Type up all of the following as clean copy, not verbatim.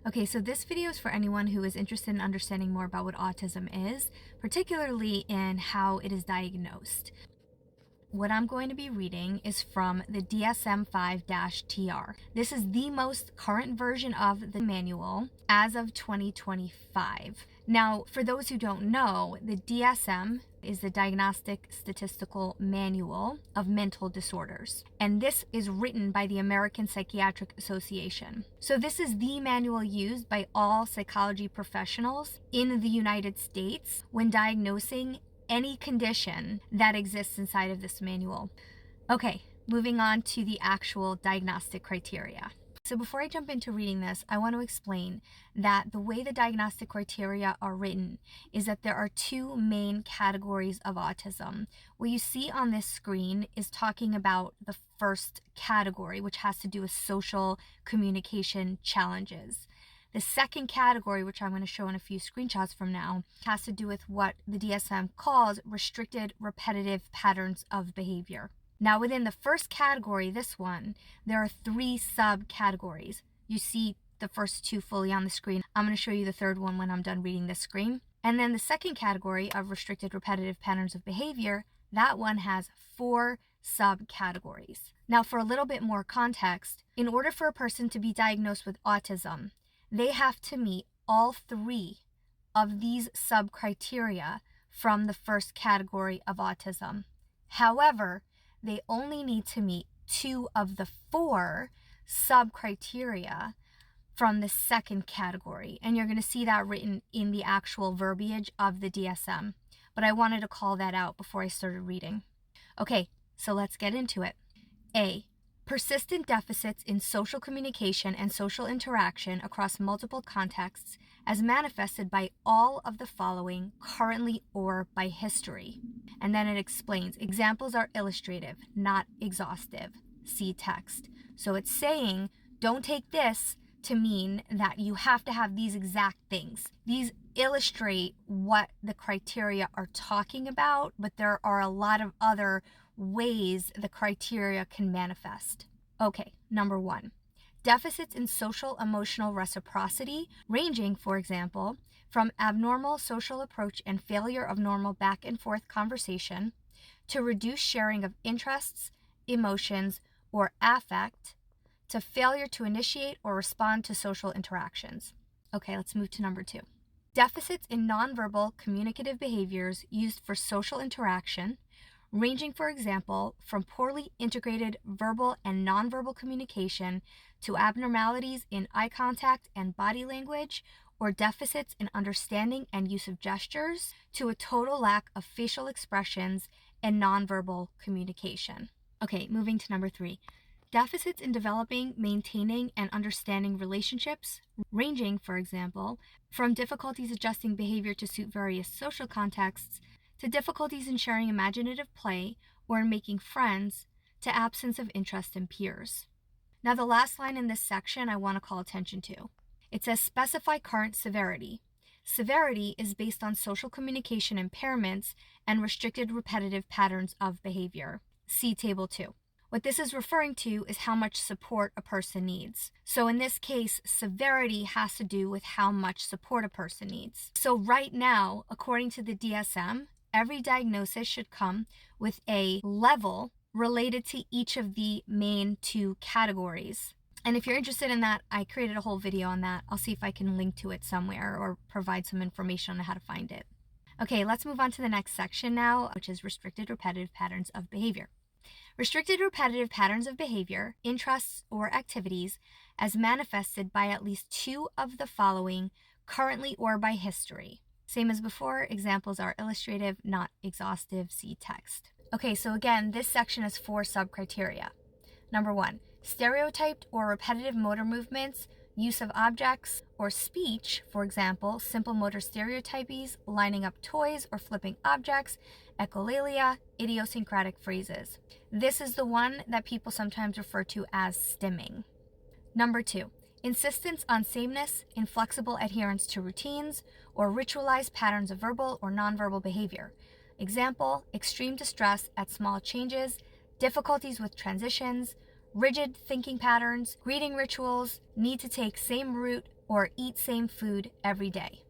Okay, so this video is for anyone who is interested in understanding more about what autism is, particularly in how it is diagnosed. What I'm going to be reading is from the DSM-5-TR. This is the most current version of the manual as of 2025. Now, for those who don't know, the DSM is the Diagnostic Statistical Manual of Mental Disorders, and this is written by the American Psychiatric Association. So this is the manual used by all psychology professionals in the United States when diagnosing any condition that exists inside of this manual. Okay, moving on to the actual diagnostic criteria. So before I jump into reading this, I want to explain that the way the diagnostic criteria are written is that there are two main categories of autism. What you see on this screen is talking about the first category, which has to do with social communication challenges. The second category, which I'm going to show in a few screenshots from now, has to do with what the DSM calls restricted repetitive patterns of behavior. Now, within the first category, this one, there are three subcategories. You see the first two fully on the screen. I'm going to show you the third one when I'm done reading this screen. And then the second category of restricted repetitive patterns of behavior, that one has four subcategories. Now, for a little bit more context, in order for a person to be diagnosed with autism, they have to meet all three of these sub-criteria from the first category of autism. However, they only need to meet two of the four sub-criteria from the second category. And you're going to see that written in the actual verbiage of the DSM. But I wanted to call that out before I started reading. Okay, so let's get into it. A. Persistent deficits in social communication and social interaction across multiple contexts as manifested by all of the following currently or by history. And then it explains, examples are illustrative, not exhaustive. See text. So it's saying, don't take this to mean that you have to have these exact things. These illustrate what the criteria are talking about, but there are a lot of other ways the criteria can manifest. Okay, number one, deficits in social emotional reciprocity, ranging, for example, from abnormal social approach and failure of normal back and forth conversation to reduced sharing of interests, emotions, or affect, to failure to initiate or respond to social interactions. Okay, let's move to number two. Deficits in nonverbal communicative behaviors used for social interaction, ranging, for example, from poorly integrated verbal and nonverbal communication to abnormalities in eye contact and body language, or deficits in understanding and use of gestures to a total lack of facial expressions and nonverbal communication. Okay, moving to number three. Deficits in developing, maintaining, and understanding relationships, ranging, for example, from difficulties adjusting behavior to suit various social contexts, to difficulties in sharing imaginative play or in making friends, to absence of interest in peers. Now, the last line in this section I want to call attention to. It says specify current severity. Severity is based on social communication impairments and restricted repetitive patterns of behavior. See Table 2. What this is referring to is how much support a person needs. So in this case, severity has to do with how much support a person needs. So right now, according to the DSM, every diagnosis should come with a level related to each of the main two categories. And if you're interested in that, I created a whole video on that. I'll see if I can link to it somewhere or provide some information on how to find it. Okay, let's move on to the next section now, which is restricted repetitive patterns of behavior. Restricted repetitive patterns of behavior, interests, or activities as manifested by at least two of the following currently or by history. Same as before, examples are illustrative, not exhaustive. See text. Okay, so again, this section has four sub-criteria. Number one, stereotyped or repetitive motor movements, use of objects, or speech, for example, simple motor stereotypies, lining up toys or flipping objects, echolalia, idiosyncratic phrases. This is the one that people sometimes refer to as stimming. Number two, insistence on sameness, inflexible adherence to routines, or ritualized patterns of verbal or nonverbal behavior. Example, extreme distress at small changes, difficulties with transitions, rigid thinking patterns, greeting rituals, need to take same route or eat same food every day.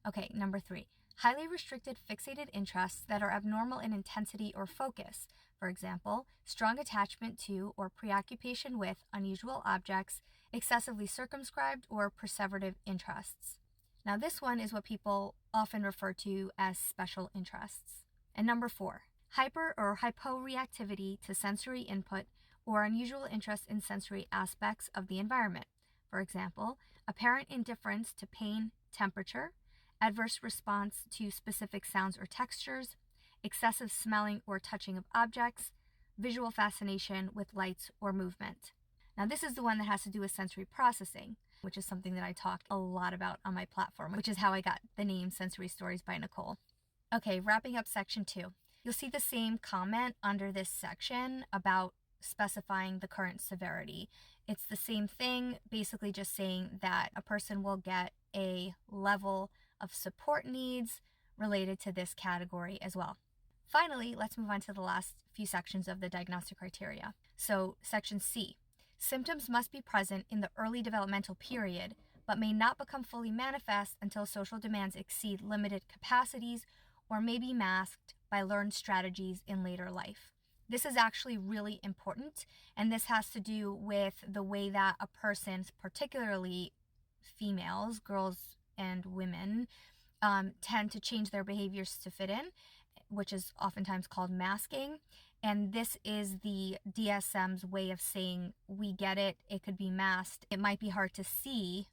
Okay, number 3. Highly restricted fixated interests that are abnormal in intensity or focus. For example, strong attachment to or preoccupation with unusual objects, excessively circumscribed or perseverative interests. Now, this one is what people often refer to as special interests. And number 4, hyper or hyporeactivity to sensory input or unusual interest in sensory aspects of the environment. For example, apparent indifference to pain, temperature, adverse response to specific sounds or textures, excessive smelling or touching of objects, visual fascination with lights or movement. Now, this is the one that has to do with sensory processing, which is something that I talk a lot about on my platform, which is how I got the name Sensory Stories by Nicole. Okay, wrapping up section 2. You'll see the same comment under this section about specifying the current severity. It's the same thing, basically just saying that a person will get a level of support needs related to this category as well. Finally, let's move on to the last few sections of the diagnostic criteria. So, section C. Symptoms must be present in the early developmental period, but may not become fully manifest until social demands exceed limited capacities or may be masked by learned strategies in later life. This is actually really important, and this has to do with the way that a person, particularly females, girls and women, tend to change their behaviors to fit in, which is oftentimes called masking. And this is the DSM's way of saying, we get it, it could be masked, it might be hard to see,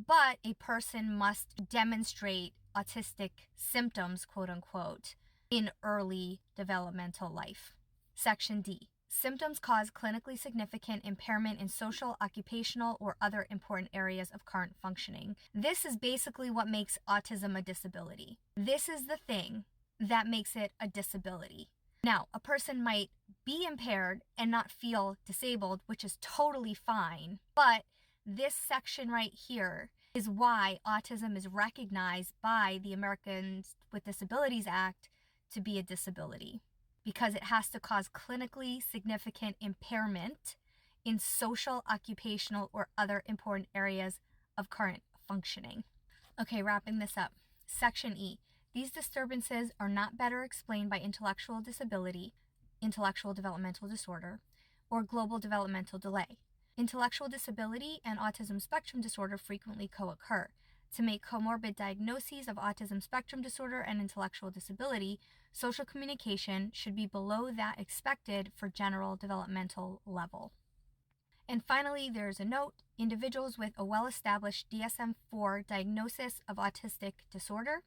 but a person must demonstrate autistic symptoms, quote unquote, in early developmental life. Section D. Symptoms cause clinically significant impairment in social, occupational, or other important areas of current functioning. This is basically what makes autism a disability. This is the thing that makes it a disability. Now, a person might be impaired and not feel disabled, which is totally fine, but this section right here is why autism is recognized by the Americans with Disabilities Act to be a disability, because it has to cause clinically significant impairment in social, occupational, or other important areas of current functioning. Okay, wrapping this up. Section E. These disturbances are not better explained by intellectual disability, intellectual developmental disorder, or global developmental delay. Intellectual disability and autism spectrum disorder frequently co-occur. To make comorbid diagnoses of autism spectrum disorder and intellectual disability, social communication should be below that expected for general developmental level. And finally, there's a note: individuals with a well-established DSM-4 diagnosis of autistic disorder,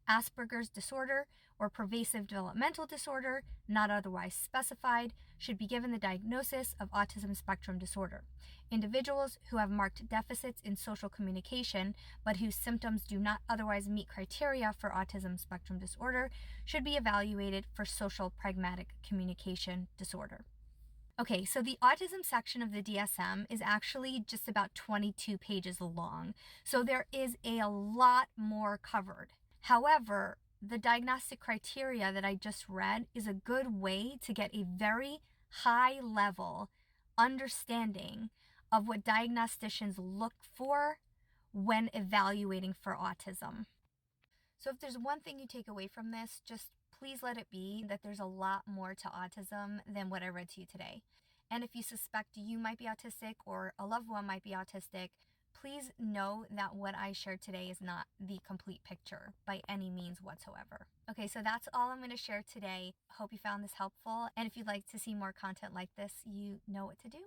Asperger's disorder, or pervasive developmental disorder, not otherwise specified, should be given the diagnosis of autism spectrum disorder. Individuals who have marked deficits in social communication, but whose symptoms do not otherwise meet criteria for autism spectrum disorder, should be evaluated for social pragmatic communication disorder. Okay, so the autism section of the DSM is actually just about 22 pages long, so there is a lot more covered. However, the diagnostic criteria that I just read is a good way to get a very high level understanding of what diagnosticians look for when evaluating for autism. So if there's one thing you take away from this, just please let it be that there's a lot more to autism than what I read to you today. And if you suspect you might be autistic or a loved one might be autistic, please know that what I shared today is not the complete picture by any means whatsoever. Okay, so that's all I'm going to share today. Hope you found this helpful. And if you'd like to see more content like this, you know what to do.